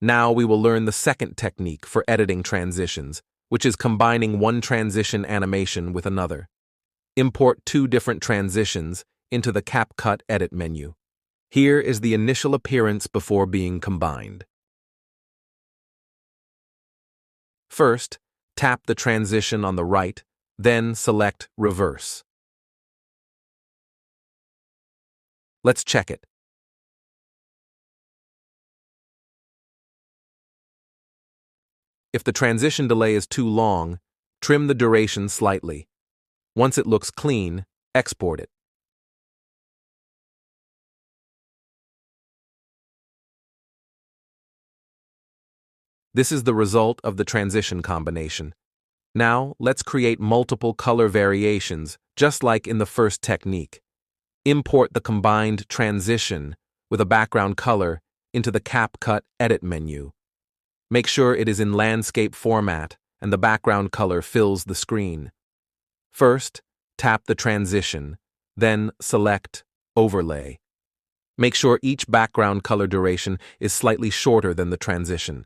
Now we will learn the second technique for editing transitions, which is combining one transition animation with another. Import two different transitions into the CapCut edit menu. Here is the initial appearance before being combined. First, tap the transition on the right, then select Reverse. Let's check it. If the transition delay is too long, trim the duration slightly. Once it looks clean, export it. This is the result of the transition combination. Now, let's create multiple color variations, just like in the first technique. Import the combined transition with a background color into the CapCut edit menu. Make sure it is in landscape format and the background color fills the screen. First, tap the transition, then select Overlay. Make sure each background color duration is slightly shorter than the transition.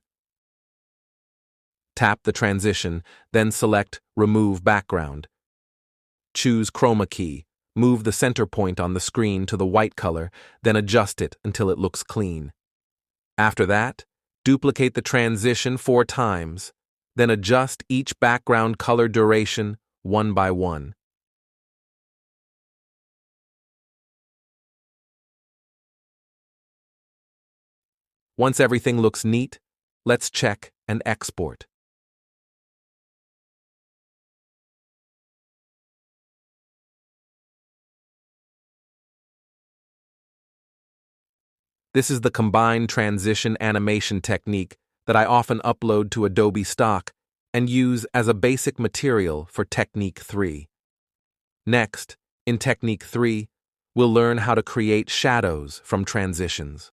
Tap the transition, then select Remove Background. Choose Chroma Key. Move the center point on the screen to the white color, then adjust it until it looks clean. After that, duplicate the transition 4 times, then adjust each background color duration one by one. Once everything looks neat, let's check and export. This is the combined transition animation technique that I often upload to Adobe Stock and use as a basic material for Technique 3. Next, in Technique 3, we'll learn how to create shadows from transitions.